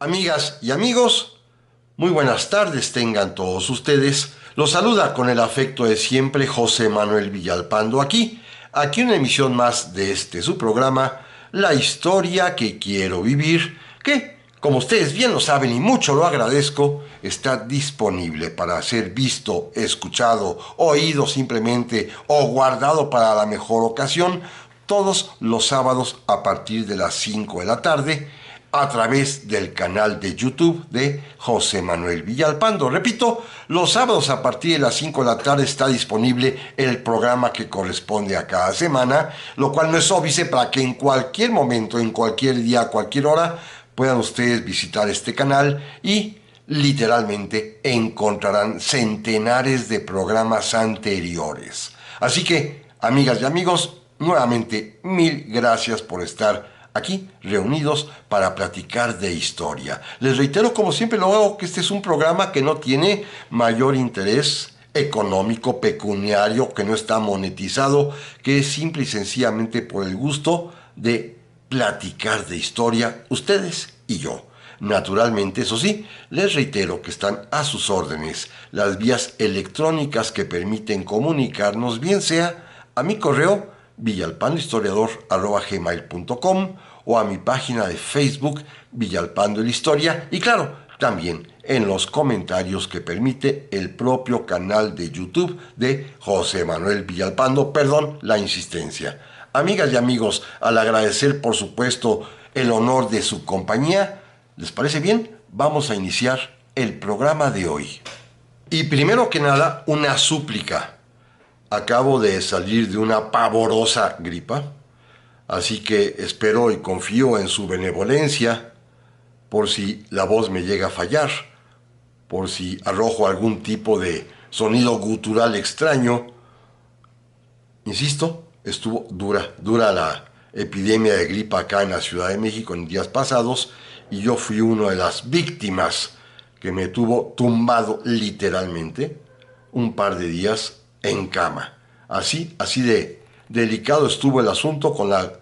Amigas y amigos, muy buenas tardes tengan todos ustedes. Los saluda con el afecto de siempre José Manuel Villalpando aquí una emisión más de su programa, La historia que quiero vivir, que, como ustedes bien lo saben y mucho lo agradezco, está disponible para ser visto, escuchado, oído simplemente o guardado para la mejor ocasión todos los sábados a partir de las 5 de la tarde a través del canal de YouTube de José Manuel Villalpando. Repito, los sábados a partir de las 5 de la tarde está disponible el programa que corresponde a cada semana, lo cual no es óbice para que en cualquier momento, en cualquier día, a cualquier hora, puedan ustedes visitar este canal y literalmente encontrarán centenares de programas anteriores. Así que, amigas y amigos, nuevamente mil gracias por estar aquí reunidos para platicar de historia. Les reitero, como siempre lo hago, que este es un programa que no tiene mayor interés económico, pecuniario, que no está monetizado, que es simple y sencillamente por el gusto de platicar de historia, ustedes y yo. Naturalmente, eso sí, les reitero que están a sus órdenes las vías electrónicas que permiten comunicarnos, bien sea a mi correo villalpandohistoriador@gmail.com o a mi página de Facebook Villalpando la Historia, y claro, también en los comentarios que permite el propio canal de YouTube de José Manuel Villalpando. Perdón la insistencia. Amigas y amigos, al agradecer por supuesto el honor de su compañía, ¿les parece bien? Vamos a iniciar el programa de hoy. Y primero que nada, una súplica. Acabo de salir de una pavorosa gripa, así que espero y confío en su benevolencia por si la voz me llega a fallar, por si arrojo algún tipo de sonido gutural extraño. Insisto, estuvo dura la epidemia de gripa acá en la Ciudad de México en días pasados y yo fui una de las víctimas que me tuvo tumbado literalmente un par de días en cama. Así de delicado estuvo el asunto, con la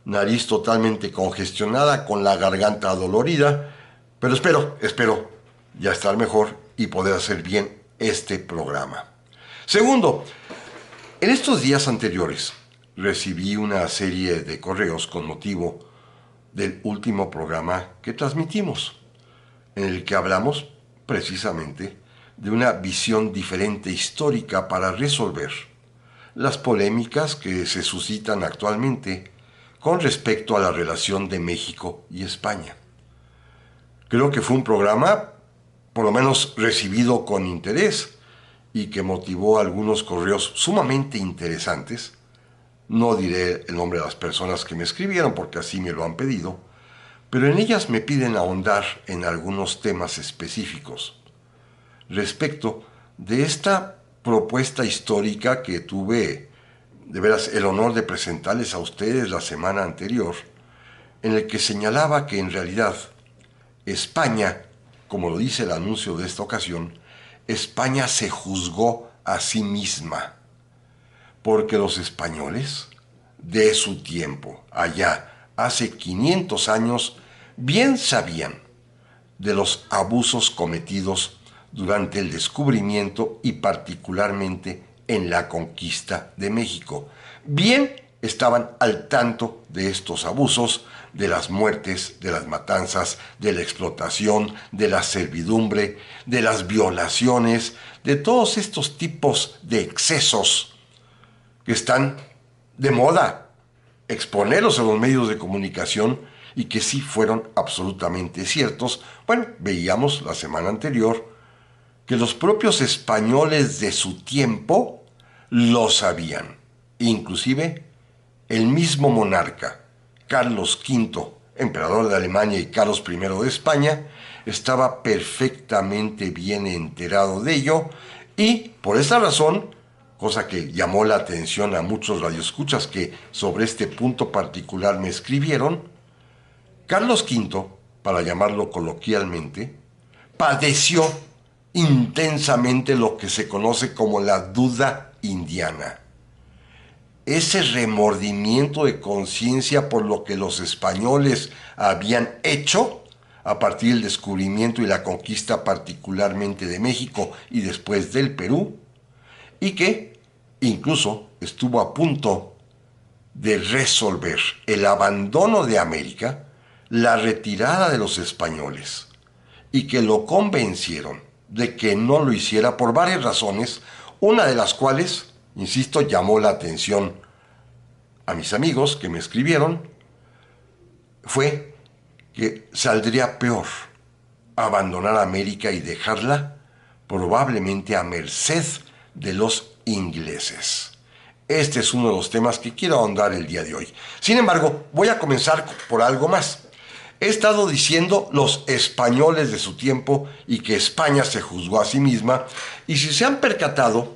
nariz totalmente congestionada, con la garganta dolorida, pero espero ya estar mejor y poder hacer bien este programa. Segundo, en estos días anteriores recibí una serie de correos con motivo del último programa que transmitimos, en el que hablamos precisamente de una visión diferente histórica para resolver las polémicas que se suscitan actualmente con respecto a la relación de México y España. Creo que fue un programa, por lo menos recibido con interés, y que motivó algunos correos sumamente interesantes. No diré el nombre de las personas que me escribieron porque así me lo han pedido, pero en ellas me piden ahondar en algunos temas específicos respecto de esta propuesta histórica que tuve de veras el honor de presentarles a ustedes la semana anterior, en el que señalaba que en realidad España, como lo dice el anuncio de esta ocasión, España se juzgó a sí misma, porque los españoles de su tiempo, allá hace 500 años, bien sabían de los abusos cometidos durante el descubrimiento y particularmente en la conquista de México. Bien estaban al tanto de estos abusos, de las muertes, de las matanzas, de la explotación, de la servidumbre, de las violaciones, de todos estos tipos de excesos que están de moda exponerlos en los medios de comunicación y que sí fueron absolutamente ciertos. Bueno, veíamos la semana anterior que los propios españoles de su tiempo lo sabían. Inclusive el mismo monarca, Carlos V, emperador de Alemania, y Carlos I de España, estaba perfectamente bien enterado de ello, y por esa razón, cosa que llamó la atención a muchos radioescuchas que sobre este punto particular me escribieron, Carlos V, para llamarlo coloquialmente, padeció intensamente lo que se conoce como la duda indiana. Ese remordimiento de conciencia por lo que los españoles habían hecho a partir del descubrimiento y la conquista particularmente de México y después del Perú, y que incluso estuvo a punto de resolver el abandono de América, la retirada de los españoles, y que lo convencieron de que no lo hiciera por varias razones, una de las cuales, insisto, llamó la atención a mis amigos que me escribieron, fue que saldría peor abandonar América y dejarla probablemente a merced de los ingleses. Este es uno de los temas que quiero ahondar el día de hoy. Sin embargo, voy a comenzar por algo más. He estado diciendo los españoles de su tiempo y que España se juzgó a sí misma, y si se han percatado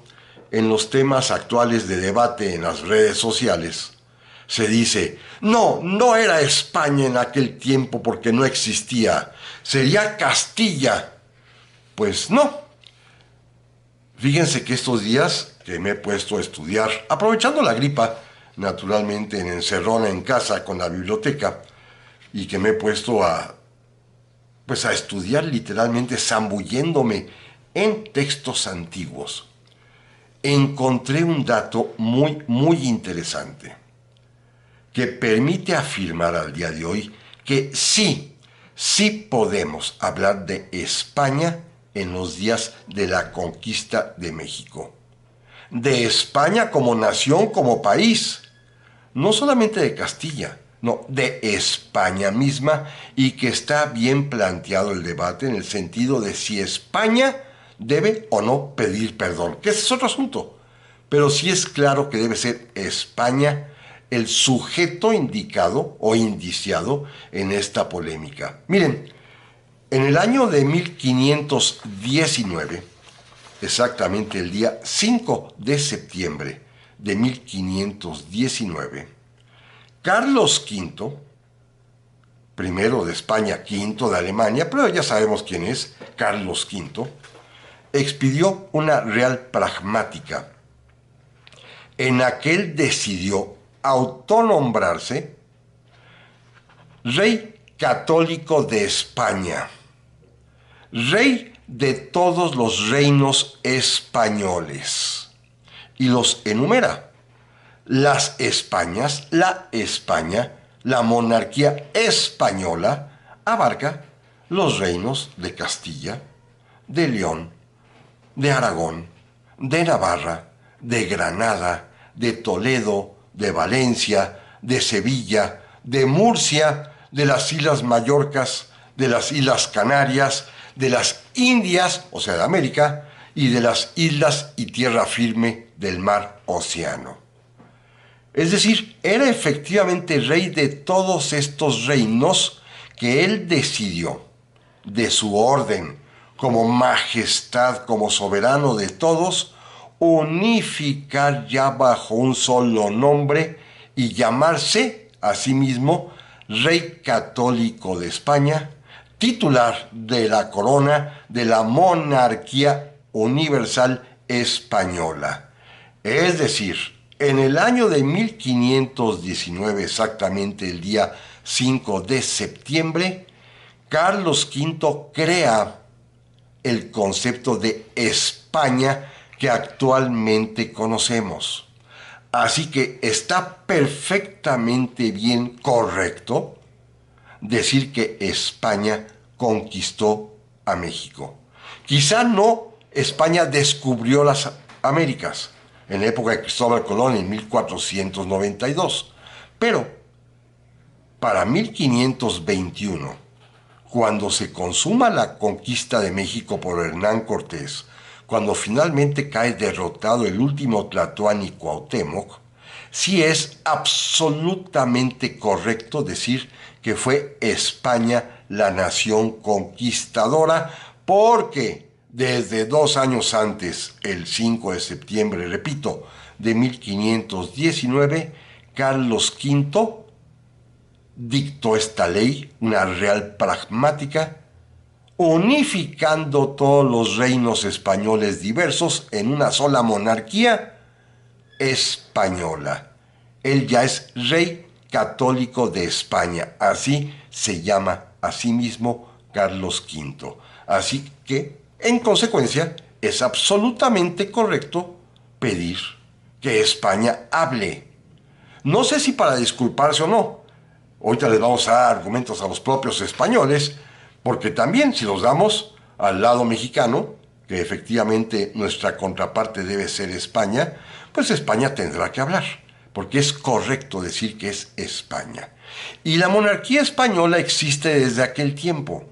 en los temas actuales de debate en las redes sociales, se dice, no era España en aquel tiempo porque no existía, sería Castilla. Pues no. Fíjense que estos días que me he puesto a estudiar, aprovechando la gripa, naturalmente en encerrona en casa con la biblioteca, y que me he puesto a estudiar literalmente zambulléndome en textos antiguos, encontré un dato muy interesante que permite afirmar al día de hoy que sí podemos hablar de España en los días de la conquista de México. De España como nación, como país, no solamente de Castilla, no, de España misma, y que está bien planteado el debate en el sentido de si España debe o no pedir perdón, que ese es otro asunto, pero sí es claro que debe ser España el sujeto indicado o indiciado en esta polémica. Miren, en el año de 1519, exactamente el día 5 de septiembre de 1519, Carlos V, primero de España, quinto de Alemania, pero ya sabemos quién es, Carlos V, expidió una real pragmática en la que él decidió autonombrarse Rey Católico de España, Rey de todos los reinos españoles, y los enumera. Las Españas, la España, la monarquía española, abarca los reinos de Castilla, de León, de Aragón, de Navarra, de Granada, de Toledo, de Valencia, de Sevilla, de Murcia, de las Islas Mallorcas, de las Islas Canarias, de las Indias, o sea, de América, y de las islas y tierra firme del mar Océano. Es decir, era efectivamente rey de todos estos reinos que él decidió, de su orden, como majestad, como soberano de todos, unificar ya bajo un solo nombre y llamarse a sí mismo Rey Católico de España, titular de la corona de la monarquía universal española. Es decir, en el año de 1519, exactamente el día 5 de septiembre, Carlos V crea el concepto de España que actualmente conocemos. Así que está perfectamente bien correcto decir que España conquistó a México. Quizá no España descubrió las Américas en la época de Cristóbal Colón en 1492, pero para 1521, cuando se consuma la conquista de México por Hernán Cortés, cuando finalmente cae derrotado el último Tlatoani Cuauhtémoc, sí es absolutamente correcto decir que fue España la nación conquistadora, porque desde 2 años antes, el 5 de septiembre, repito, de 1519, Carlos V dictó esta ley, una real pragmática, unificando todos los reinos españoles diversos en una sola monarquía española. Él ya es Rey Católico de España, así se llama a sí mismo Carlos V. Así que, en consecuencia, es absolutamente correcto pedir que España hable. No sé si para disculparse o no. Ahorita les vamos a dar argumentos a los propios españoles, porque también si los damos al lado mexicano, que efectivamente nuestra contraparte debe ser España, pues España tendrá que hablar, porque es correcto decir que es España. Y la monarquía española existe desde aquel tiempo.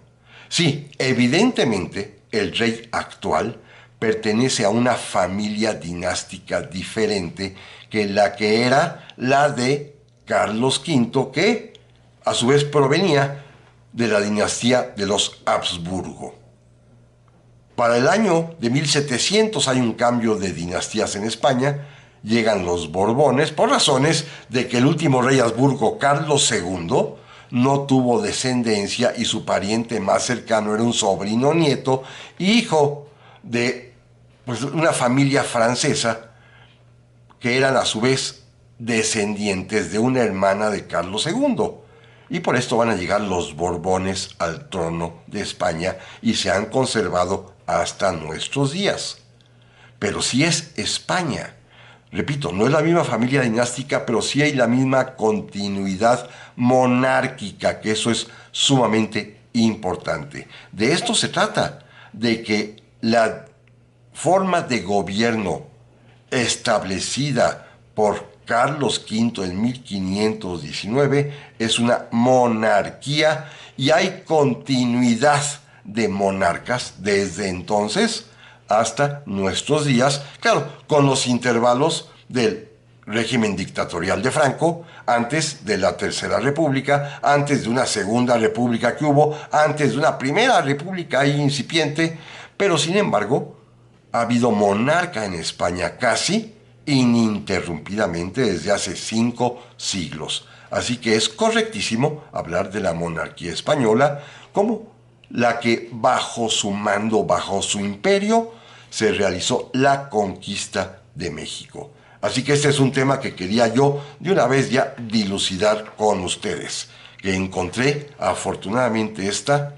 Sí, evidentemente el rey actual pertenece a una familia dinástica diferente que la que era la de Carlos V, que a su vez provenía de la dinastía de los Habsburgo. Para el año de 1700 hay un cambio de dinastías en España, llegan los Borbones por razones de que el último rey Habsburgo, Carlos II, no tuvo descendencia y su pariente más cercano era un sobrino nieto, hijo de una familia francesa que eran a su vez descendientes de una hermana de Carlos II. Y por esto van a llegar los Borbones al trono de España y se han conservado hasta nuestros días. Pero sí es España. Repito, no es la misma familia dinástica, pero sí hay la misma continuidad monárquica, que eso es sumamente importante. De esto se trata, de que la forma de gobierno establecida por Carlos V en 1519 es una monarquía y hay continuidad de monarcas desde entonces hasta nuestros días, claro, con los intervalos del régimen dictatorial de Franco, antes de la Tercera República, antes de una Segunda República que hubo, antes de una Primera República ahí incipiente, pero sin embargo ha habido monarca en España casi ininterrumpidamente desde hace 5 siglos. Así que es correctísimo hablar de la monarquía española como la que bajo su mando, bajo su imperio, se realizó la conquista de México. Así que este es un tema que quería yo de una vez ya dilucidar con ustedes, que encontré afortunadamente esta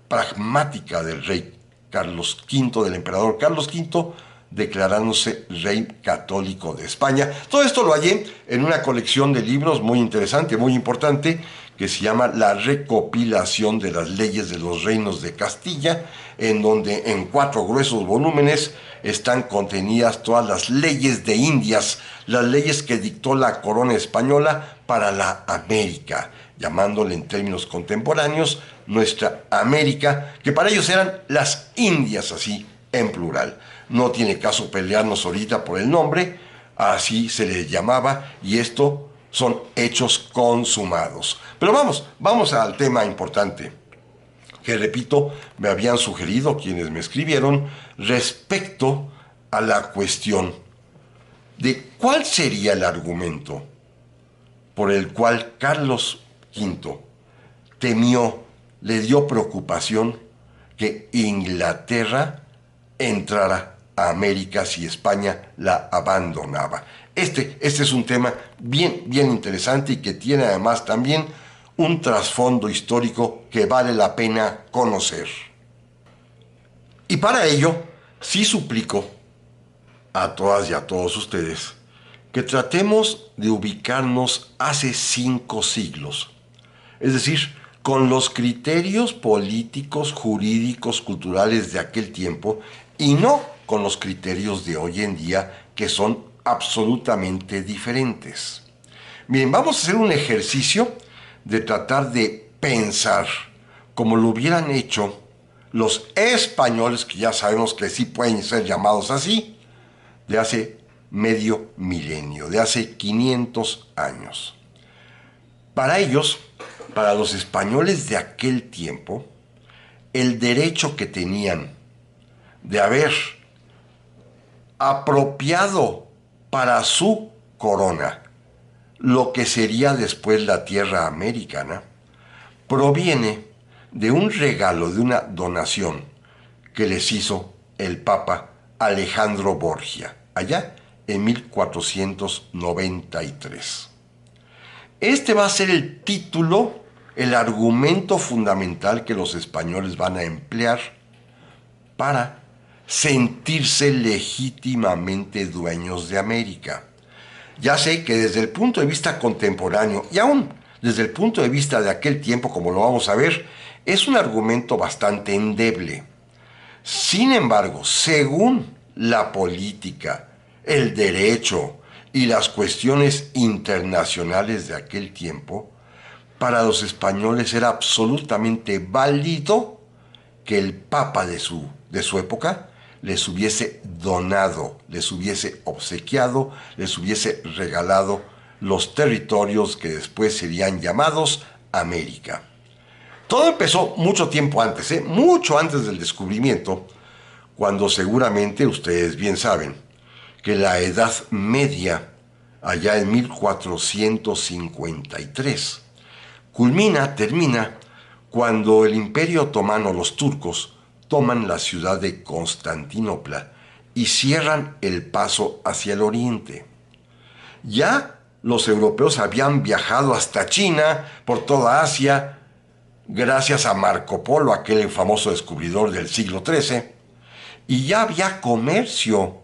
pragmática del rey Carlos V, del emperador Carlos V, declarándose rey católico de España. Todo esto lo hallé en una colección de libros muy interesante, muy importante, que se llama La recopilación de las leyes de los reinos de Castilla, en donde en 4 gruesos volúmenes están contenidas todas las leyes de Indias, las leyes que dictó la corona española para la América, llamándole en términos contemporáneos nuestra América, que para ellos eran las Indias, así en plural. No tiene caso pelearnos ahorita por el nombre, así se le llamaba, y esto son hechos consumados. Pero vamos al tema importante, que repito, me habían sugerido quienes me escribieron respecto a la cuestión de cuál sería el argumento por el cual Carlos V temió, le dio preocupación que Inglaterra entrara a América si España la abandonaba. Este es un tema bien interesante y que tiene además también un trasfondo histórico que vale la pena conocer. Y para ello, sí suplico a todas y a todos ustedes que tratemos de ubicarnos hace 5 siglos. Es decir, con los criterios políticos, jurídicos, culturales de aquel tiempo y no con los criterios de hoy en día que son absolutamente diferentes. Miren, vamos a hacer un ejercicio de tratar de pensar como lo hubieran hecho los españoles, que ya sabemos que sí pueden ser llamados así, de hace medio milenio, de hace 500 años. Para ellos, para los españoles de aquel tiempo, el derecho que tenían de haber apropiado para su corona lo que sería después la tierra americana, proviene de un regalo, de una donación que les hizo el Papa Alejandro Borgia, allá en 1493. Este va a ser el título el argumento fundamental que los españoles van a emplear para sentirse legítimamente dueños de América. Ya sé que desde el punto de vista contemporáneo, y aún desde el punto de vista de aquel tiempo, como lo vamos a ver, es un argumento bastante endeble. Sin embargo, según la política, el derecho y las cuestiones internacionales de aquel tiempo, para los españoles era absolutamente válido que el papa de su época les hubiese donado, les hubiese obsequiado, les hubiese regalado los territorios que después serían llamados América. Todo empezó mucho tiempo antes, mucho antes del descubrimiento, cuando seguramente ustedes bien saben que la Edad Media, allá en 1453, termina cuando el Imperio Otomano, los turcos, toman la ciudad de Constantinopla y cierran el paso hacia el oriente. Ya los europeos habían viajado hasta China, por toda Asia, gracias a Marco Polo, aquel famoso descubridor del siglo XIII, y ya había comercio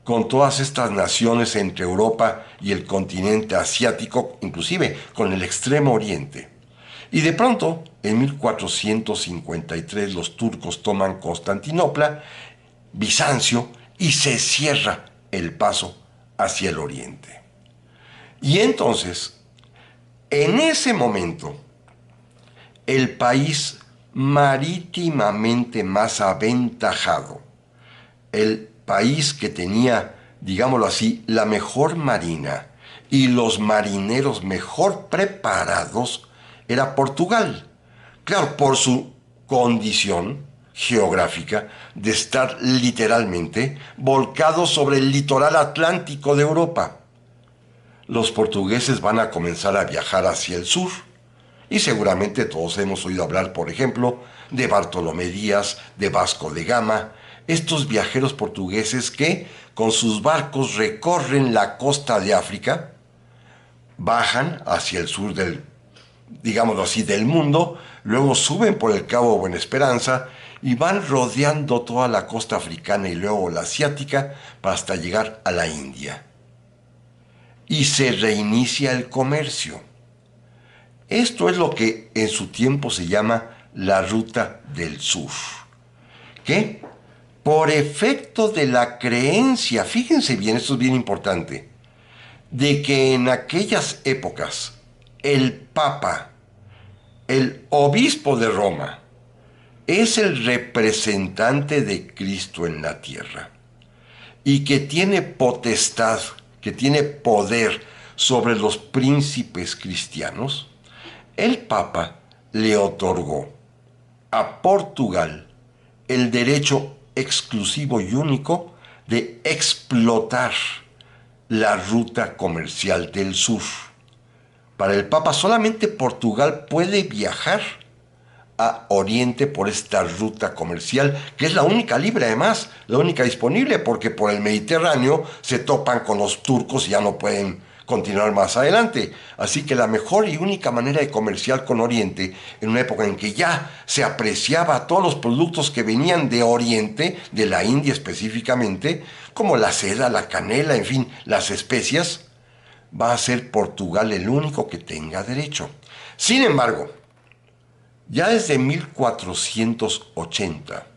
con todas estas naciones entre Europa y el continente asiático, inclusive con el Extremo Oriente. Y de pronto, en 1453, los turcos toman Constantinopla, Bizancio, y se cierra el paso hacia el oriente. Y entonces, en ese momento, el país marítimamente más aventajado, el país que tenía, digámoslo así, la mejor marina y los marineros mejor preparados, era Portugal. Claro, por su condición geográfica de estar literalmente volcado sobre el litoral atlántico de Europa. Los portugueses van a comenzar a viajar hacia el sur. Y seguramente todos hemos oído hablar, por ejemplo, de Bartolomé Díaz, de Vasco de Gama, estos viajeros portugueses que con sus barcos recorren la costa de África, bajan hacia el sur del, digámoslo así, del mundo, luego suben por el Cabo Buena Esperanza y van rodeando toda la costa africana y luego la asiática hasta llegar a la India. Y se reinicia el comercio. Esto es lo que en su tiempo se llama la Ruta del Sur, que por efecto de la creencia, fíjense bien, esto es bien importante, de que en aquellas épocas el Papa, el obispo de Roma, es el representante de Cristo en la tierra y que tiene potestad, que tiene poder sobre los príncipes cristianos, el Papa le otorgó a Portugal el derecho exclusivo y único de explotar la ruta comercial del sur. Para el Papa solamente Portugal puede viajar a Oriente por esta ruta comercial, que es la única libre además, la única disponible, porque por el Mediterráneo se topan con los turcos y ya no pueden continuar más adelante. Así que la mejor y única manera de comerciar con Oriente, en una época en que ya se apreciaba todos los productos que venían de Oriente, de la India específicamente, como la seda, la canela, en fin, las especias, va a ser Portugal el único que tenga derecho. Sin embargo, ya desde 1480,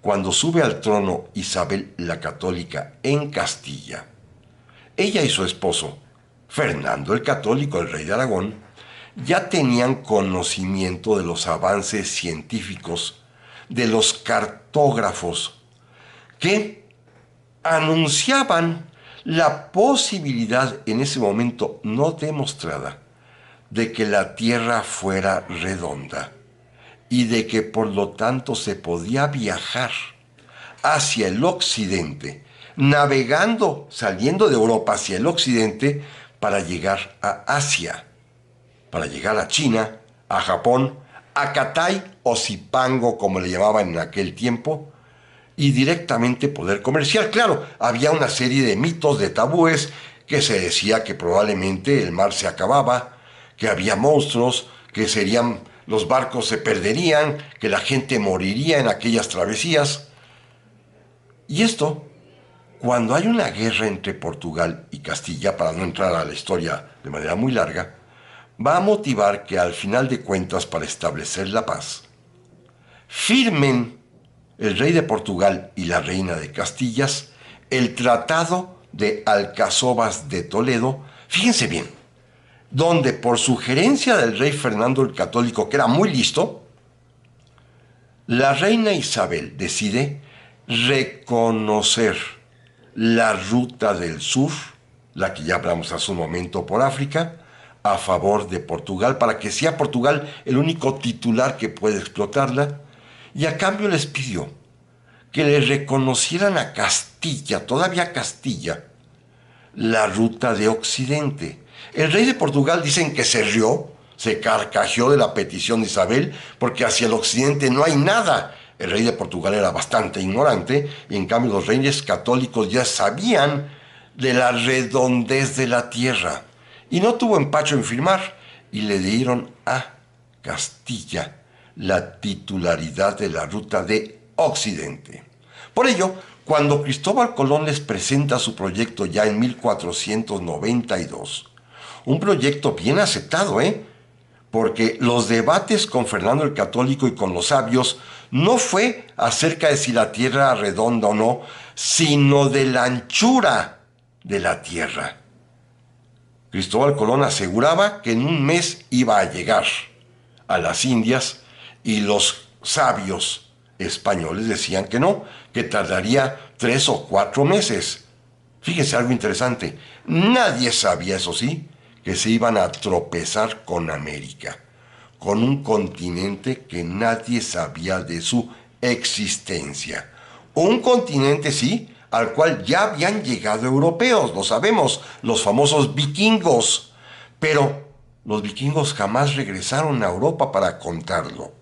cuando sube al trono Isabel la Católica en Castilla, ella y su esposo, Fernando el Católico, el rey de Aragón, ya tenían conocimiento de los avances científicos de los cartógrafos que anunciaban la posibilidad en ese momento no demostrada de que la Tierra fuera redonda y de que por lo tanto se podía viajar hacia el occidente, navegando, saliendo de Europa hacia el occidente para llegar a Asia, para llegar a China, a Japón, a Catay o Zipango, como le llamaban en aquel tiempo, y directamente poder comerciar. Claro, había una serie de mitos, de tabúes, que se decía que probablemente el mar se acababa, que había monstruos, que los barcos se perderían, que la gente moriría en aquellas travesías. Y esto, cuando hay una guerra entre Portugal y Castilla, para no entrar a la historia de manera muy larga, va a motivar que al final de cuentas, para establecer la paz, firmen el rey de Portugal y la reina de Castillas el Tratado de Alcazobas de Toledo, fíjense bien, donde por sugerencia del rey Fernando el Católico, que era muy listo, la reina Isabel decide reconocer la ruta del sur, la que ya hablamos hace un momento por África, a favor de Portugal, para que sea Portugal el único titular que puede explotarla, y a cambio les pidió que le reconocieran a Castilla, todavía Castilla, la ruta de Occidente. El rey de Portugal dicen que se rió, se carcajeó de la petición de Isabel, porque hacia el occidente no hay nada. El rey de Portugal era bastante ignorante, y en cambio los reyes católicos ya sabían de la redondez de la tierra. Y no tuvo empacho en firmar, y le dieron a Castilla la titularidad de la ruta de Occidente. Por ello, cuando Cristóbal Colón les presenta su proyecto ya en 1492, un proyecto bien aceptado, porque los debates con Fernando el Católico y con los sabios no fue acerca de si la tierra era redonda o no, sino de la anchura de la tierra. Cristóbal Colón aseguraba que en un mes iba a llegar a las Indias, y los sabios españoles decían que no, que tardaría 3 o 4 meses. Fíjense algo interesante, nadie sabía, eso sí, que se iban a tropezar con América, con un continente que nadie sabía de su existencia. Un continente, sí, al cual ya habían llegado europeos, lo sabemos, los famosos vikingos, pero los vikingos jamás regresaron a Europa para contarlo.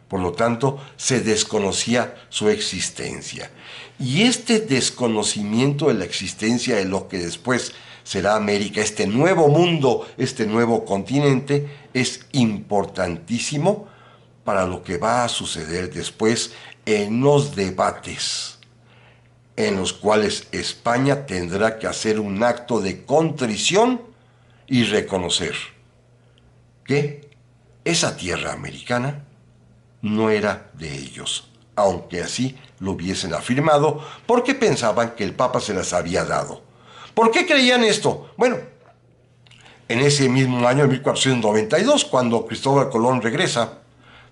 Por lo tanto, se desconocía su existencia. Y este desconocimiento de la existencia de lo que después será América, este nuevo mundo, este nuevo continente, es importantísimo para lo que va a suceder después en los debates, en los cuales España tendrá que hacer un acto de contrición y reconocer que esa tierra americana no era de ellos, aunque así lo hubiesen afirmado, porque pensaban que el Papa se las había dado. ¿Por qué creían esto? Bueno, en ese mismo año, 1492, cuando Cristóbal Colón regresa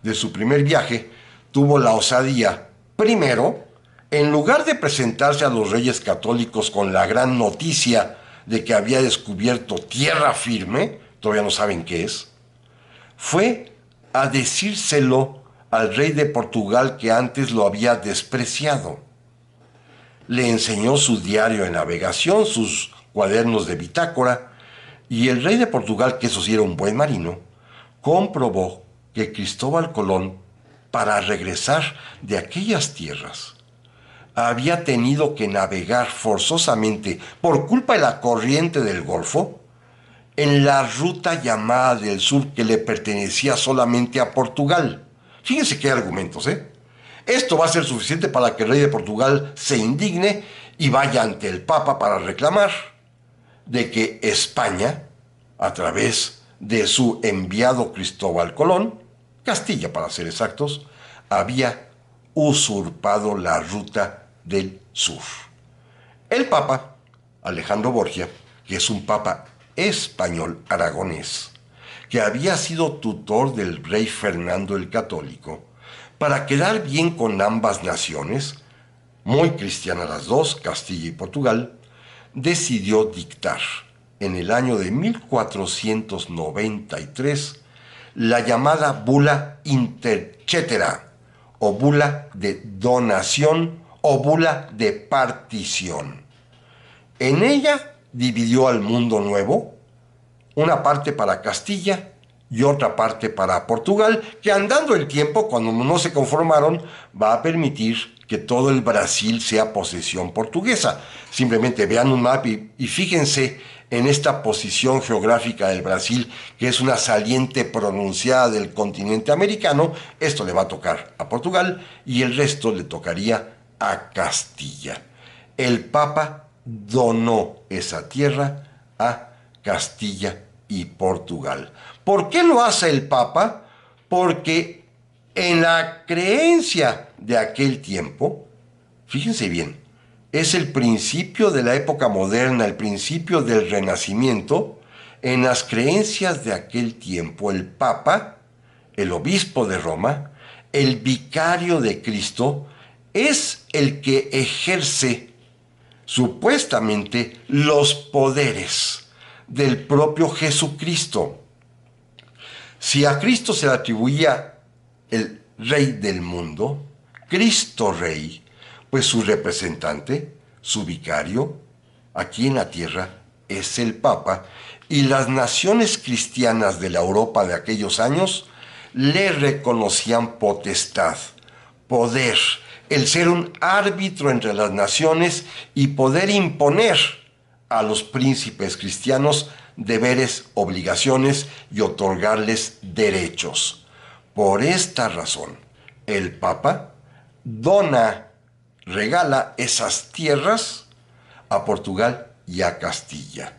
de su primer viaje, tuvo la osadía, primero, en lugar de presentarse a los reyes católicos con la gran noticia de que había descubierto tierra firme, todavía no saben qué es, fue a decírselo al rey de Portugal, que antes lo había despreciado. Le enseñó su diario de navegación, sus cuadernos de bitácora, y el rey de Portugal, que eso sí era un buen marino, comprobó que Cristóbal Colón, para regresar de aquellas tierras, había tenido que navegar forzosamente, por culpa de la corriente del Golfo, en la ruta llamada del sur, que le pertenecía solamente a Portugal. Fíjense qué argumentos, Esto va a ser suficiente para que el rey de Portugal se indigne y vaya ante el Papa para reclamar de que España, a través de su enviado Cristóbal Colón, Castilla para ser exactos, había usurpado la ruta del sur. El Papa, Alejandro Borgia, que es un papa español aragonés, que había sido tutor del rey Fernando el Católico, para quedar bien con ambas naciones, muy cristianas las dos, Castilla y Portugal, decidió dictar en el año de 1493 la llamada bula intercetera, o bula de donación, o bula de partición. En ella dividió al mundo nuevo, una parte para Castilla y otra parte para Portugal, que andando el tiempo, cuando no se conformaron, va a permitir que todo el Brasil sea posesión portuguesa. Simplemente vean un mapa y fíjense en esta posición geográfica del Brasil, que es una saliente pronunciada del continente americano. Esto le va a tocar a Portugal y el resto le tocaría a Castilla. El Papa donó esa tierra a Castilla y Portugal. ¿Por qué lo hace el Papa? Porque en la creencia de aquel tiempo, fíjense bien, es el principio de la época moderna, el principio del Renacimiento. En las creencias de aquel tiempo, el Papa, el obispo de Roma, el vicario de Cristo, es el que ejerce supuestamente los poderes del propio Jesucristo. Si a Cristo se le atribuía el Rey del mundo, Cristo Rey, pues su representante, su vicario, aquí en la tierra, es el Papa, y las naciones cristianas de la Europa de aquellos años le reconocían potestad, poder, el ser un árbitro entre las naciones y poder imponer a los príncipes cristianos deberes, obligaciones y otorgarles derechos. Por esta razón, el Papa regala esas tierras a Portugal y a Castilla.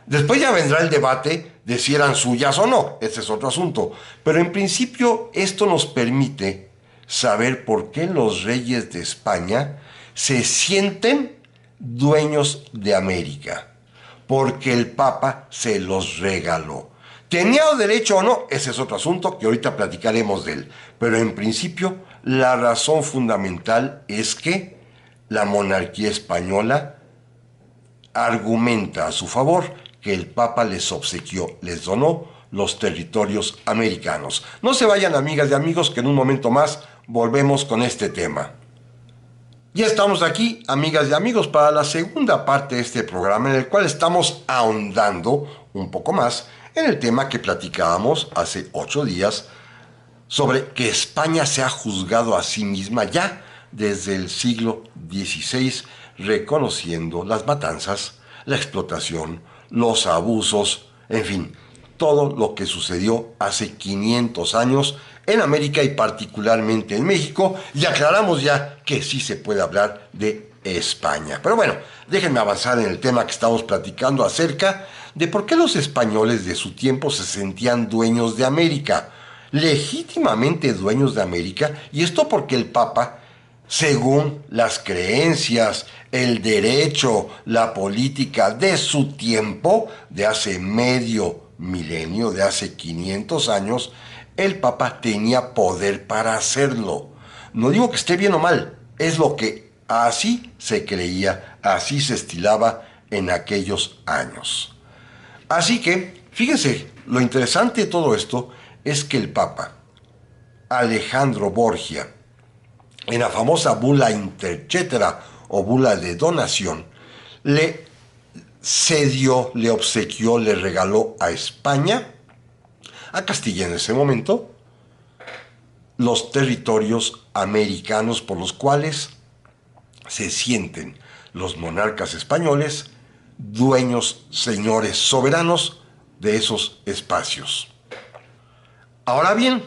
Después ya vendrá el debate de si eran suyas o no, ese es otro asunto, pero en principio esto nos permite saber por qué los reyes de España se sienten dueños de América, porque el Papa se los regaló. ¿Tenía derecho o no? Ese es otro asunto que ahorita platicaremos de él, pero en principio la razón fundamental es que la monarquía española argumenta a su favor que el Papa les obsequió, les donó los territorios americanos. No se vayan, amigas y amigos, que en un momento más volvemos con este tema. Ya estamos aquí, amigas y amigos, para la segunda parte de este programa, en el cual estamos ahondando un poco más en el tema que platicábamos hace 8 días sobre que España se ha juzgado a sí misma ya desde el siglo XVI, reconociendo las matanzas, la explotación, los abusos, en fin, todo lo que sucedió hace 500 años en América y particularmente en México, y aclaramos ya que sí se puede hablar de España. Pero bueno, déjenme avanzar en el tema que estamos platicando acerca de por qué los españoles de su tiempo se sentían dueños de América, legítimamente dueños de América, y esto porque el Papa, según las creencias, el derecho, la política de su tiempo, de hace medio milenio, de hace 500 años, el Papa tenía poder para hacerlo. No digo que esté bien o mal, es lo que así se creía, así se estilaba en aquellos años. Así que, fíjense, lo interesante de todo esto es que el Papa Alejandro Borgia, en la famosa bula intercetera o bula de donación, le cedió, le obsequió, le regaló a España, a Castilla en ese momento, los territorios americanos por los cuales se sienten los monarcas españoles dueños, señores, soberanos de esos espacios. Ahora bien,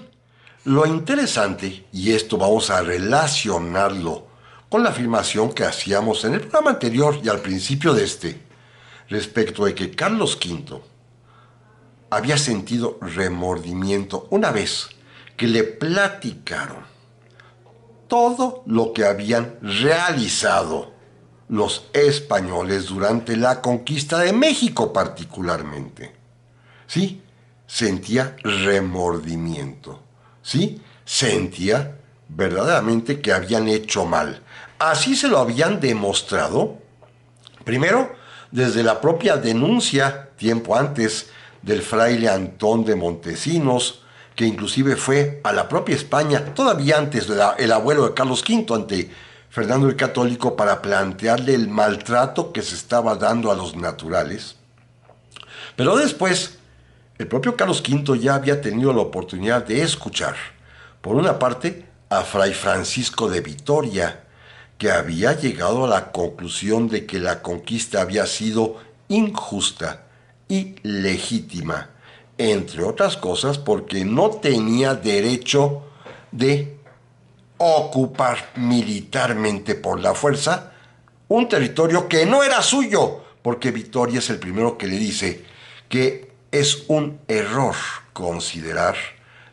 lo interesante, y esto vamos a relacionarlo con la afirmación que hacíamos en el programa anterior y al principio de este, respecto de que Carlos V había sentido remordimiento una vez que le platicaron todo lo que habían realizado los españoles durante la conquista de México particularmente. Sí, sentía remordimiento. Sí, sentía verdaderamente que habían hecho mal. Así se lo habían demostrado, primero, desde la propia denuncia, tiempo antes, del fraile Antón de Montesinos, que inclusive fue a la propia España, todavía antes del abuelo de Carlos V, ante Fernando el Católico, para plantearle el maltrato que se estaba dando a los naturales. Pero después, el propio Carlos V ya había tenido la oportunidad de escuchar, por una parte, a Fray Francisco de Vitoria, que había llegado a la conclusión de que la conquista había sido injusta y legítima, entre otras cosas porque no tenía derecho de ocupar militarmente por la fuerza un territorio que no era suyo, porque Vittoria es el primero que le dice que es un error considerar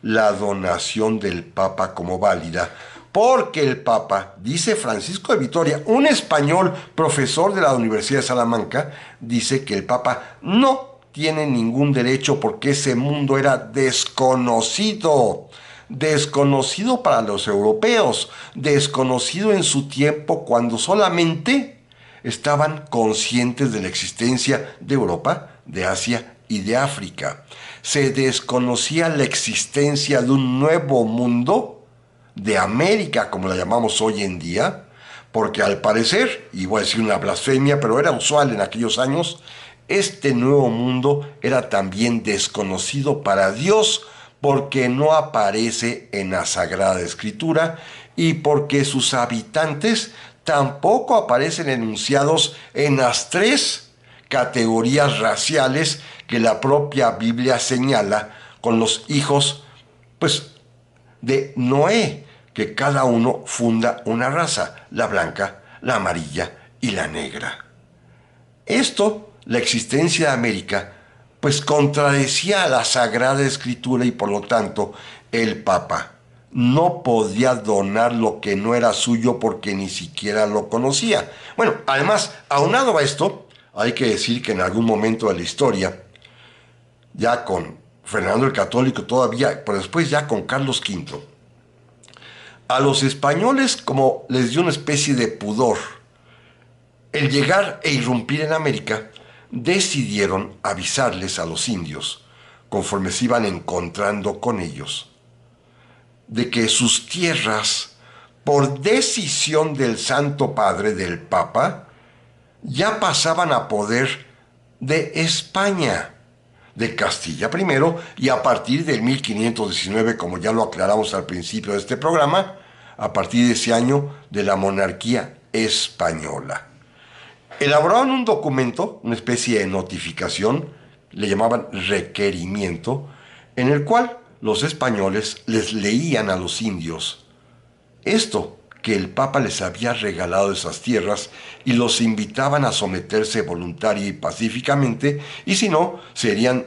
la donación del Papa como válida, porque el Papa, dice Francisco de Vitoria, un español profesor de la Universidad de Salamanca, dice que el Papa no tiene ningún derecho porque ese mundo era desconocido. Desconocido para los europeos, desconocido en su tiempo cuando solamente estaban conscientes de la existencia de Europa, de Asia y de África. Se desconocía la existencia de un nuevo mundo, de América como la llamamos hoy en día, porque al parecer, y voy a decir una blasfemia, pero era usual en aquellos años, este nuevo mundo era también desconocido para Dios, porque no aparece en la Sagrada Escritura y porque sus habitantes tampoco aparecen enunciados en las tres categorías raciales que la propia Biblia señala con los hijos, pues, de Noé, que cada uno funda una raza, la blanca, la amarilla y la negra. Esto, la existencia de América, pues contradecía a la Sagrada Escritura y por lo tanto el Papa no podía donar lo que no era suyo porque ni siquiera lo conocía. Bueno, además, aunado a esto, hay que decir que en algún momento de la historia, ya con Fernando el Católico todavía, pero después ya con Carlos V, a los españoles como les dio una especie de pudor el llegar e irrumpir en América, decidieron avisarles a los indios, conforme se iban encontrando con ellos, de que sus tierras, por decisión del Santo Padre, del Papa, ya pasaban a poder de España, de Castilla primero, y a partir del 1519, como ya lo aclaramos al principio de este programa, a partir de ese año de la monarquía española. Elaboraron un documento, una especie de notificación, le llamaban requerimiento, en el cual los españoles les leían a los indios esto, que el Papa les había regalado esas tierras y los invitaban a someterse voluntaria y pacíficamente, y si no, serían,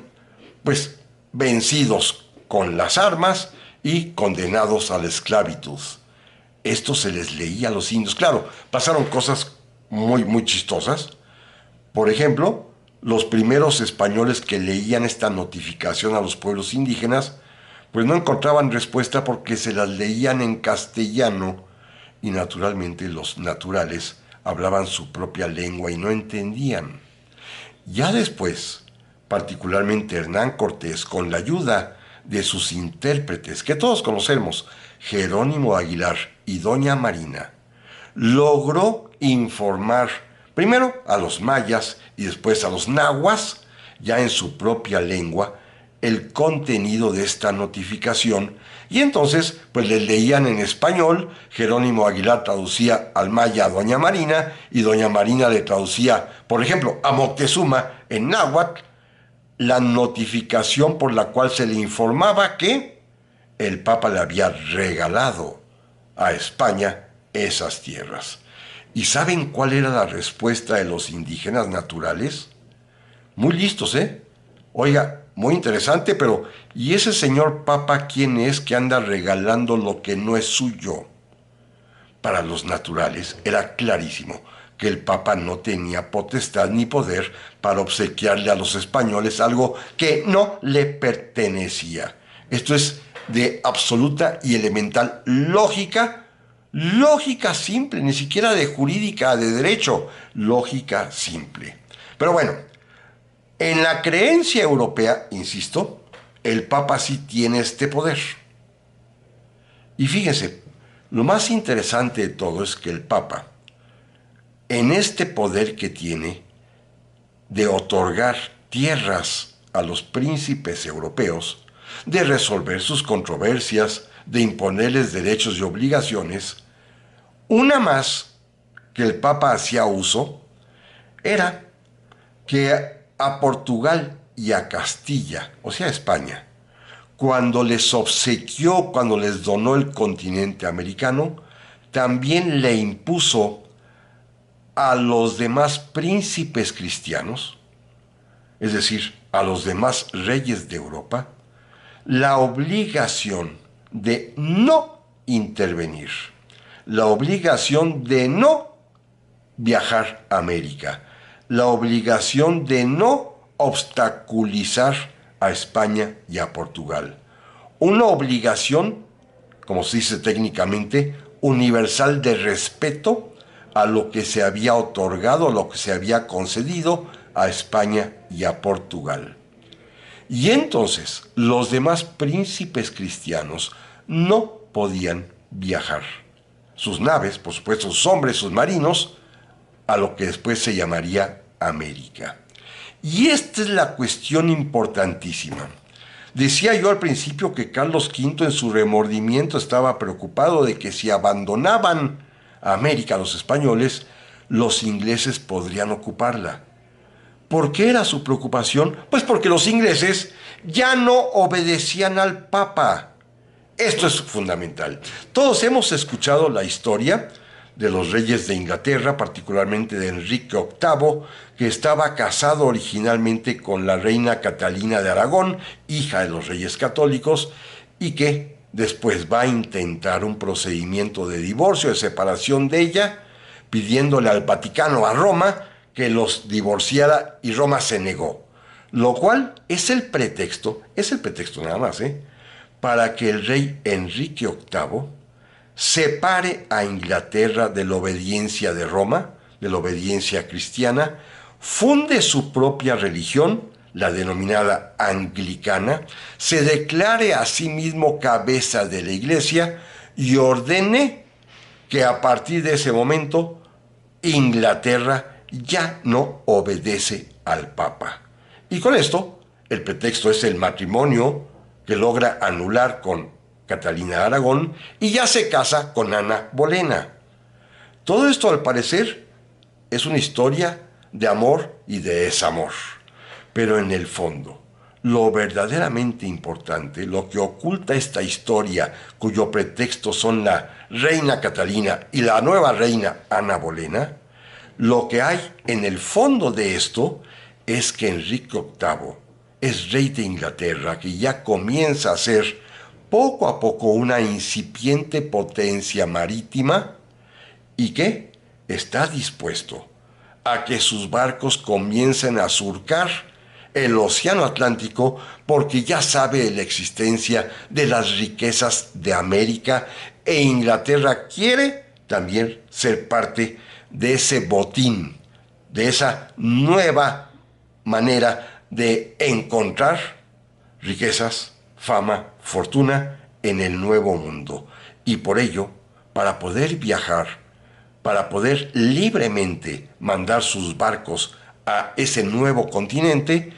pues, vencidos con las armas y condenados a la esclavitud. Esto se les leía a los indios. Claro, pasaron cosas muy chistosas. Por ejemplo, los primeros españoles que leían esta notificación a los pueblos indígenas, pues no encontraban respuesta porque se las leían en castellano y naturalmente los naturales hablaban su propia lengua y no entendían. Ya después, particularmente Hernán Cortés, con la ayuda de sus intérpretes, que todos conocemos, Jerónimo Aguilar y Doña Marina, logró informar primero a los mayas y después a los nahuas, ya en su propia lengua, el contenido de esta notificación, y entonces pues les leían en español. Jerónimo Aguilar traducía al maya a Doña Marina, y Doña Marina le traducía, por ejemplo, a Moctezuma en náhuatl, la notificación por la cual se le informaba que el Papa le había regalado a España esas tierras. ¿Y saben cuál era la respuesta de los indígenas naturales? Muy listos, ¿eh? Oiga, muy interesante, pero ¿y ese señor Papa quién es que anda regalando lo que no es suyo? Para los naturales era clarísimo que el Papa no tenía potestad ni poder para obsequiarle a los españoles algo que no le pertenecía. Esto es de absoluta y elemental lógica, lógica simple, ni siquiera de jurídica, de derecho, lógica simple. Pero bueno, en la creencia europea, insisto, el Papa sí tiene este poder. Y fíjense, lo más interesante de todo es que el Papa, en este poder que tiene de otorgar tierras a los príncipes europeos, de resolver sus controversias, de imponerles derechos y obligaciones, una más que el Papa hacía uso era que a Portugal y a Castilla, o sea, a España, cuando les obsequió, cuando les donó el continente americano, también le impuso a los demás príncipes cristianos, es decir, a los demás reyes de Europa, la obligación de no intervenir, la obligación de no viajar a América, la obligación de no obstaculizar a España y a Portugal. Una obligación, como se dice técnicamente, universal de respeto a lo que se había otorgado, a lo que se había concedido a España y a Portugal. Y entonces los demás príncipes cristianos no podían viajar. Sus naves, por supuesto, sus hombres, sus marinos, a lo que después se llamaría América. Y esta es la cuestión importantísima. Decía yo al principio que Carlos V en su remordimiento estaba preocupado de que si abandonaban a América los españoles, los ingleses podrían ocuparla. ¿Por qué era su preocupación? Pues porque los ingleses ya no obedecían al Papa. Esto es fundamental. Todos hemos escuchado la historia de los reyes de Inglaterra, particularmente de Enrique VIII, que estaba casado originalmente con la reina Catalina de Aragón, hija de los reyes católicos, y que después va a intentar un procedimiento de divorcio, de separación de ella, pidiéndole al Vaticano, a Roma, que los divorciara, y Roma se negó. Lo cual es el pretexto nada más, para que el rey Enrique VIII separe a Inglaterra de la obediencia de Roma, de la obediencia cristiana, funde su propia religión, la denominada anglicana, se declare a sí mismo cabeza de la iglesia y ordene que a partir de ese momento Inglaterra ya no obedece al Papa. Y con esto, el pretexto es el matrimonio que logra anular con Catalina de Aragón y ya se casa con Ana Bolena. Todo esto, al parecer, es una historia de amor y de desamor. Pero en el fondo, lo verdaderamente importante, lo que oculta esta historia, cuyo pretexto son la reina Catalina y la nueva reina Ana Bolena, lo que hay en el fondo de esto es que Enrique VIII es rey de Inglaterra, que ya comienza a ser poco a poco una incipiente potencia marítima y que está dispuesto a que sus barcos comiencen a surcar el océano Atlántico porque ya sabe de la existencia de las riquezas de América e Inglaterra quiere también ser parte de ese botín, de esa nueva manera de encontrar riquezas, fama, fortuna en el nuevo mundo. Y por ello, para poder viajar, para poder libremente mandar sus barcos a ese nuevo continente,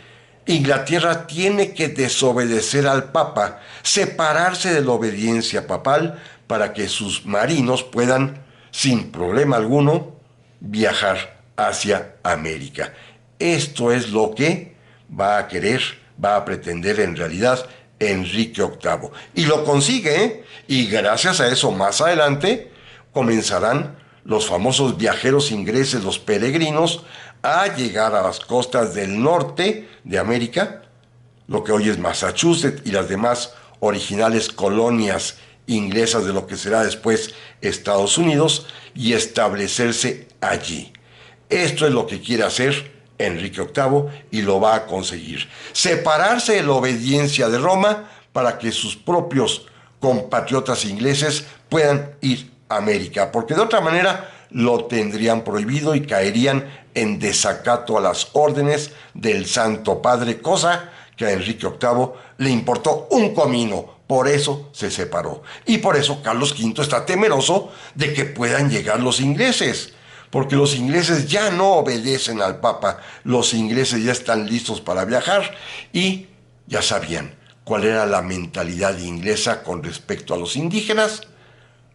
Inglaterra tiene que desobedecer al Papa, separarse de la obediencia papal para que sus marinos puedan, sin problema alguno, viajar hacia América. Esto es lo que va a querer, va a pretender en realidad Enrique VIII. Y lo consigue, ¿eh? Y gracias a eso más adelante comenzarán los famosos viajeros ingleses, los peregrinos, a llegar a las costas del norte de América, lo que hoy es Massachusetts y las demás originales colonias inglesas de lo que será después Estados Unidos, y establecerse allí. Esto es lo que quiere hacer Enrique VIII y lo va a conseguir. Separarse de la obediencia de Roma para que sus propios compatriotas ingleses puedan ir a América, porque de otra manera lo tendrían prohibido y caerían en desacato a las órdenes del Santo Padre, cosa que a Enrique VIII le importó un comino. Por eso se separó. Y por eso Carlos V está temeroso de que puedan llegar los ingleses, porque los ingleses ya no obedecen al Papa, los ingleses ya están listos para viajar y ya sabían cuál era la mentalidad inglesa con respecto a los indígenas,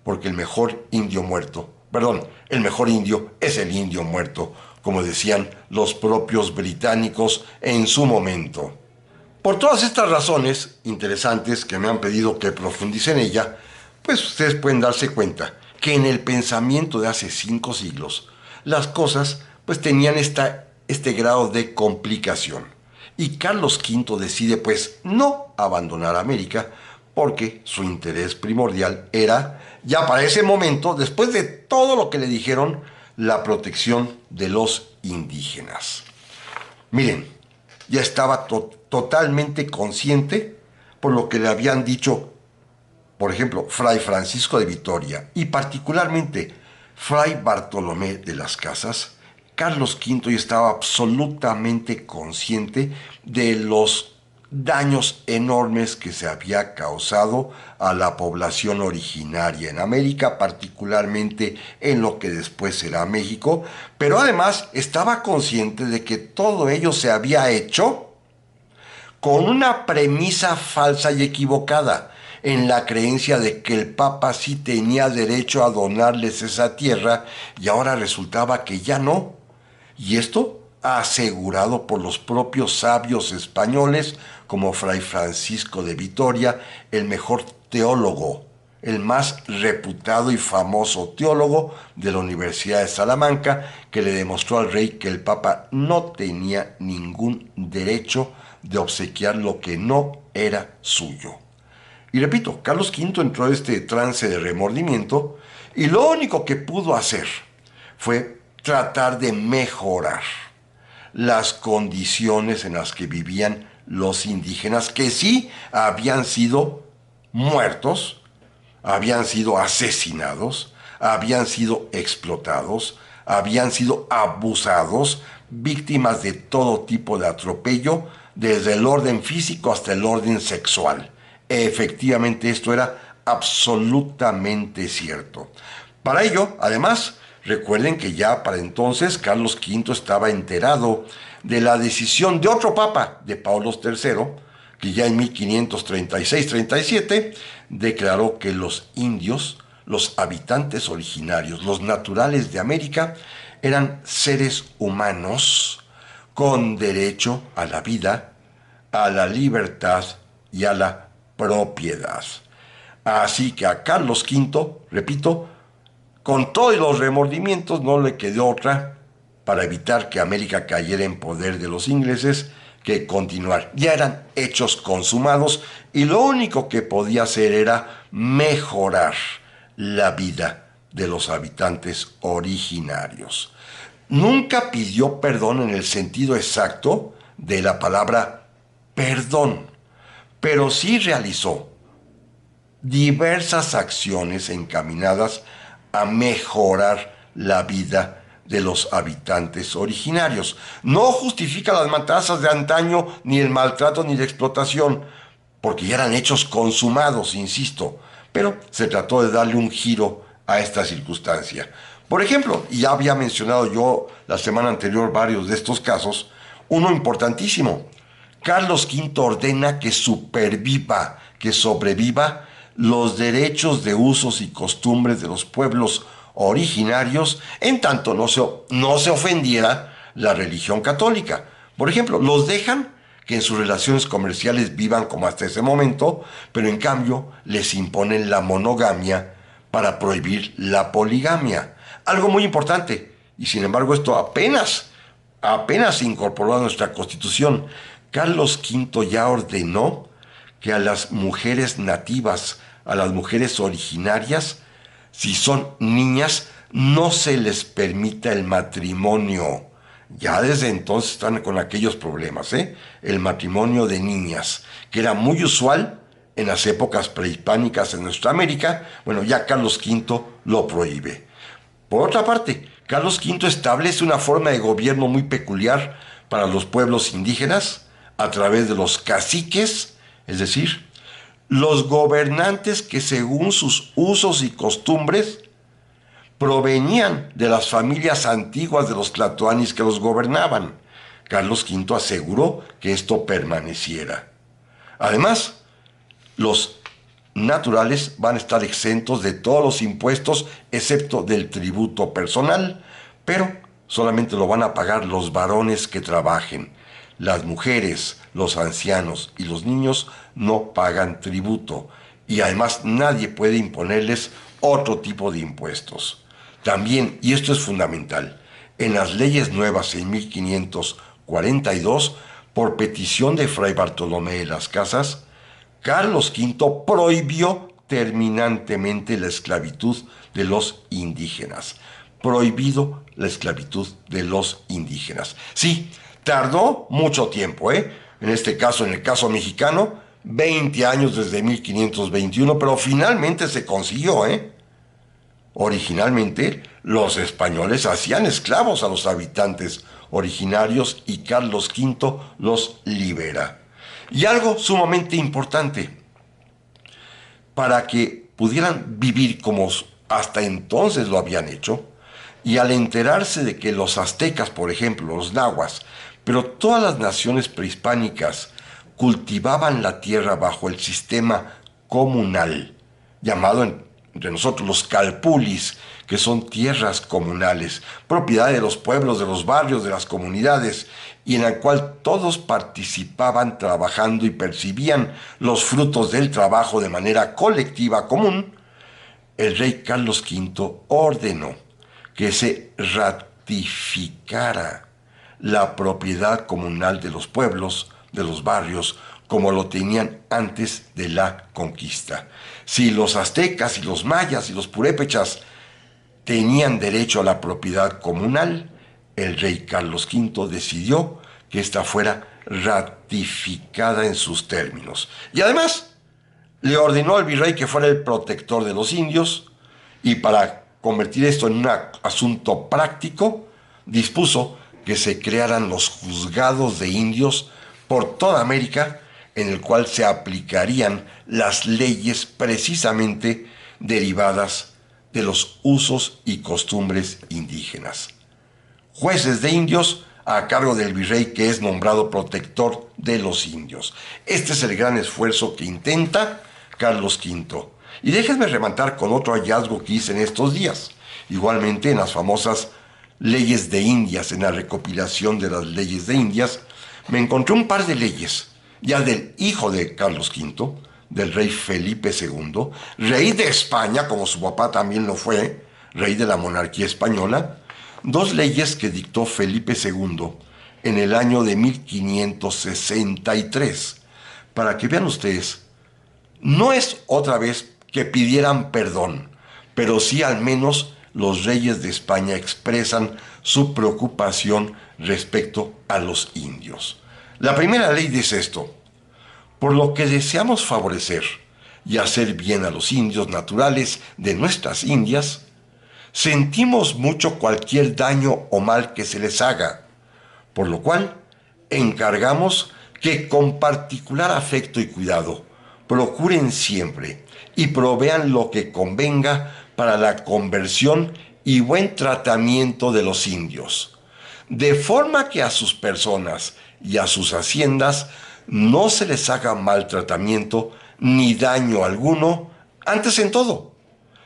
porque el mejor indio muerto perdón, el mejor indio es el indio muerto, como decían los propios británicos en su momento. Por todas estas razones interesantes que me han pedido que profundice en ella, pues ustedes pueden darse cuenta que en el pensamiento de hace 5 siglos, las cosas pues tenían este grado de complicación. Y Carlos V decide pues no abandonar América porque su interés primordial era, ya para ese momento, después de todo lo que le dijeron, la protección de los indígenas. Miren, ya estaba totalmente consciente por lo que le habían dicho, por ejemplo, Fray Francisco de Vitoria y particularmente Fray Bartolomé de las Casas. Carlos V ya estaba absolutamente consciente de los daños enormes que se había causado a la población originaria en América, particularmente en lo que después será México, pero además estaba consciente de que todo ello se había hecho con una premisa falsa y equivocada, en la creencia de que el Papa sí tenía derecho a donarles esa tierra y ahora resultaba que ya no. Y esto asegurado por los propios sabios españoles como Fray Francisco de Vitoria, el mejor teólogo, el más reputado y famoso teólogo de la Universidad de Salamanca, que le demostró al rey que el Papa no tenía ningún derecho de obsequiar lo que no era suyo. Y repito, Carlos V entró en este trance de remordimiento y lo único que pudo hacer fue tratar de mejorar las condiciones en las que vivían los indígenas, que sí habían sido muertos, habían sido asesinados, habían sido explotados, habían sido abusados, víctimas de todo tipo de atropello, desde el orden físico hasta el orden sexual. Efectivamente, esto era absolutamente cierto. Para ello, además, recuerden que ya para entonces Carlos V estaba enterado de la decisión de otro papa, de Pablo III, que ya en 1536-37 declaró que los indios, los habitantes originarios, los naturales de América, eran seres humanos con derecho a la vida, a la libertad y a la propiedad. Así que a Carlos V, repito, con todos los remordimientos no le quedó otra para evitar que América cayera en poder de los ingleses que continuar. Ya eran hechos consumados y lo único que podía hacer era mejorar la vida de los habitantes originarios. Nunca pidió perdón en el sentido exacto de la palabra perdón, pero sí realizó diversas acciones encaminadas a mejorar la vida de los habitantes originarios. No justifica las matanzas de antaño, ni el maltrato, ni la explotación, porque ya eran hechos consumados, insisto, pero se trató de darle un giro a esta circunstancia. Por ejemplo, y ya había mencionado yo la semana anterior varios de estos casos, uno importantísimo. Carlos V ordena que superviva, que sobreviva los derechos de usos y costumbres de los pueblos originarios, en tanto no se ofendiera la religión católica. Por ejemplo, los dejan que en sus relaciones comerciales vivan como hasta ese momento, pero en cambio les imponen la monogamia para prohibir la poligamia. Algo muy importante, y sin embargo esto apenas se incorporó a nuestra Constitución. Carlos V ya ordenó que a las mujeres nativas, a las mujeres originarias, si son niñas, no se les permita el matrimonio. Ya desde entonces están con aquellos problemas, el matrimonio de niñas, que era muy usual en las épocas prehispánicas en nuestra América. Bueno, ya Carlos V lo prohíbe. Por otra parte, Carlos V establece una forma de gobierno muy peculiar para los pueblos indígenas a través de los caciques, es decir, los gobernantes que según sus usos y costumbres provenían de las familias antiguas de los tlatoanis que los gobernaban. Carlos V aseguró que esto permaneciera. Además, los naturales van a estar exentos de todos los impuestos excepto del tributo personal, pero solamente lo van a pagar los varones que trabajen. Las mujeres, los ancianos y los niños no pagan tributo y además nadie puede imponerles otro tipo de impuestos. También, y esto es fundamental, en las leyes nuevas en 1542, por petición de Fray Bartolomé de las Casas, Carlos V prohibió terminantemente la esclavitud de los indígenas. Prohibido la esclavitud de los indígenas. Sí, tardó mucho tiempo, ¿eh? En este caso, en el caso mexicano, 20 años desde 1521, pero finalmente se consiguió, ¿eh? Originalmente, los españoles hacían esclavos a los habitantes originarios y Carlos V los libera. Y algo sumamente importante, para que pudieran vivir como hasta entonces lo habían hecho, y al enterarse de que los aztecas, por ejemplo, los nahuas, pero todas las naciones prehispánicas cultivaban la tierra bajo el sistema comunal, llamado entre nosotros los calpulis, que son tierras comunales, propiedad de los pueblos, de los barrios, de las comunidades, y en la cual todos participaban trabajando y percibían los frutos del trabajo de manera colectiva común. El rey Carlos V ordenó que se ratificara la propiedad comunal de los pueblos, de los barrios, como lo tenían antes de la conquista. Si los aztecas y los mayas y los purépechas tenían derecho a la propiedad comunal, el rey Carlos V decidió que ésta fuera ratificada en sus términos. Y además, le ordenó al virrey que fuera el protector de los indios, y para convertir esto en un asunto práctico, dispuso que se crearan los juzgados de indios por toda América, en el cual se aplicarían las leyes precisamente derivadas de los usos y costumbres indígenas. Jueces de indios a cargo del virrey, que es nombrado protector de los indios. Este es el gran esfuerzo que intenta Carlos V. Y déjenme rematar con otro hallazgo que hice en estos días. Igualmente en las famosas leyes de Indias, en la recopilación de las leyes de Indias, me encontré un par de leyes, ya del hijo de Carlos V, del rey Felipe II, rey de España, como su papá también lo fue, rey de la monarquía española, dos leyes que dictó Felipe II en el año de 1563. Para que vean ustedes, no es otra vez que pidieran perdón, pero sí al menos los reyes de España expresan su preocupación respecto a los indios. La primera ley dice esto: por lo que deseamos favorecer y hacer bien a los indios naturales de nuestras Indias, sentimos mucho cualquier daño o mal que se les haga, por lo cual encargamos que con particular afecto y cuidado procuren siempre y provean lo que convenga para la conversión y buen tratamiento de los indios, de forma que a sus personas y a sus haciendas no se les haga mal tratamiento ni daño alguno, antes en todo,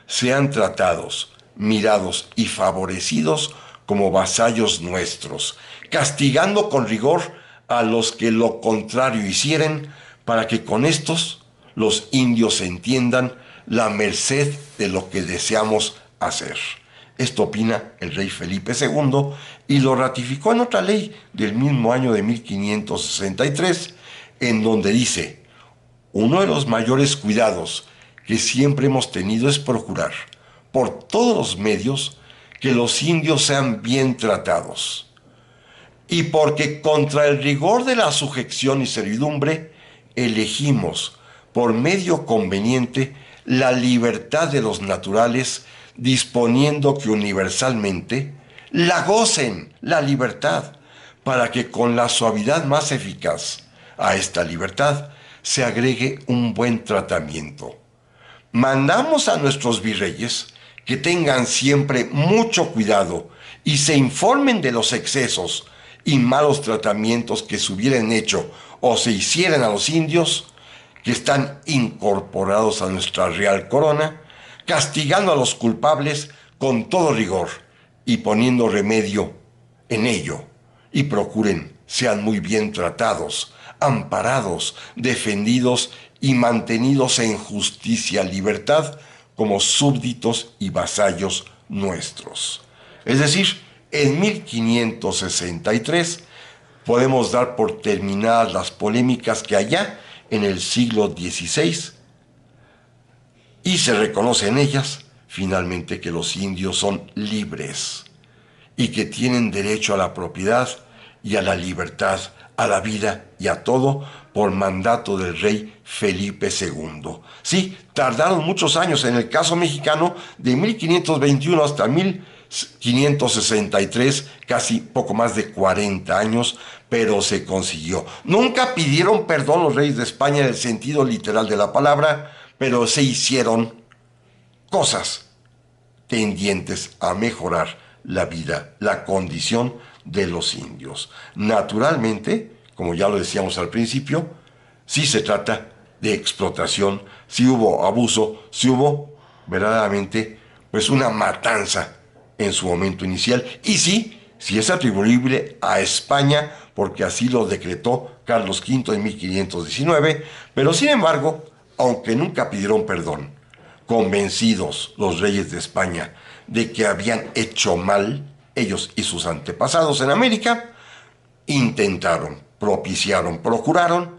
sean tratados, mirados y favorecidos como vasallos nuestros, castigando con rigor a los que lo contrario hicieren, para que con estos los indios entiendan la merced de lo que deseamos hacer. Esto opina el rey Felipe II y lo ratificó en otra ley del mismo año de 1563, en donde dice: uno de los mayores cuidados que siempre hemos tenido es procurar, por todos los medios, que los indios sean bien tratados. Y porque contra el rigor de la sujeción y servidumbre, elegimos por medio conveniente la libertad de los naturales, disponiendo que universalmente la gocen, la libertad, para que con la suavidad más eficaz a esta libertad se agregue un buen tratamiento. Mandamos a nuestros virreyes que tengan siempre mucho cuidado y se informen de los excesos y malos tratamientos que se hubieran hecho o se hicieran a los indios, que están incorporados a nuestra real corona, castigando a los culpables con todo rigor y poniendo remedio en ello, y procuren sean muy bien tratados, amparados, defendidos y mantenidos en justicia y libertad como súbditos y vasallos nuestros. Es decir, en 1563 podemos dar por terminadas las polémicas que allá en el siglo XVI, y se reconoce en ellas finalmente que los indios son libres y que tienen derecho a la propiedad y a la libertad, a la vida y a todo por mandato del rey Felipe II. Sí, tardaron muchos años, en el caso mexicano, de 1521 hasta 1563, casi poco más de 40 años, pero se consiguió. Nunca pidieron perdón los reyes de España en el sentido literal de la palabra, pero se hicieron cosas tendientes a mejorar la vida, la condición de los indios. Naturalmente, como ya lo decíamos al principio, sí se trata de explotación, sí hubo abuso, sí hubo verdaderamente pues una matanza en su momento inicial, y sí es atribuible a España porque así lo decretó Carlos V en 1519, pero sin embargo, aunque nunca pidieron perdón, convencidos los reyes de España de que habían hecho mal, ellos y sus antepasados en América, intentaron, propiciaron, procuraron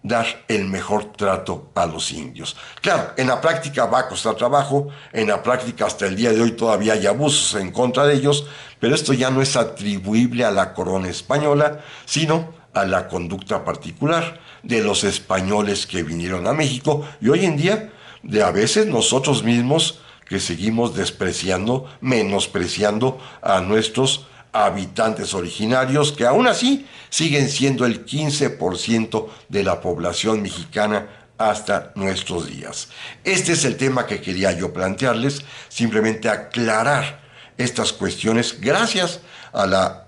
dar el mejor trato a los indios. Claro, en la práctica va a costar trabajo, en la práctica hasta el día de hoy todavía hay abusos en contra de ellos, pero esto ya no es atribuible a la corona española, sino a la conducta particular de los españoles que vinieron a México, y hoy en día de a veces nosotros mismos que seguimos despreciando, menospreciando a nuestros habitantes originarios, que aún así siguen siendo el 15% de la población mexicana hasta nuestros días. Este es el tema que quería yo plantearles, simplemente aclarar estas cuestiones gracias a la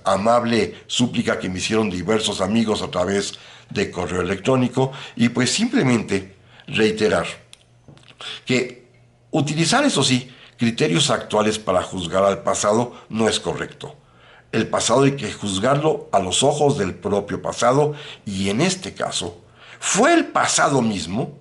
amable súplica que me hicieron diversos amigos a través de correo electrónico, y pues simplemente reiterar que utilizar, eso sí, criterios actuales para juzgar al pasado no es correcto. El pasado hay que juzgarlo a los ojos del propio pasado, y en este caso fue el pasado mismo,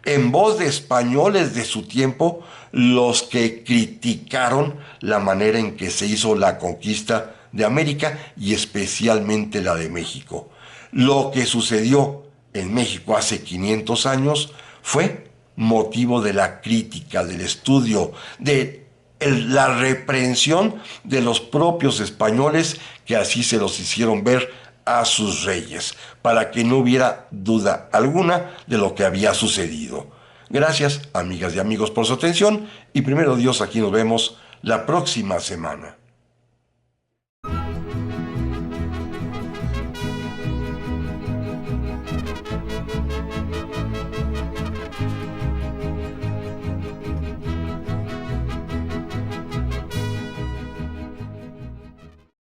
en voz de españoles de su tiempo, los que criticaron la manera en que se hizo la conquista de América y especialmente la de México. Lo que sucedió en México hace 500 años fue motivo de la crítica, del estudio, de la reprensión de los propios españoles, que así se los hicieron ver a sus reyes, para que no hubiera duda alguna de lo que había sucedido. Gracias, amigas y amigos, por su atención, y primero Dios, aquí nos vemos la próxima semana.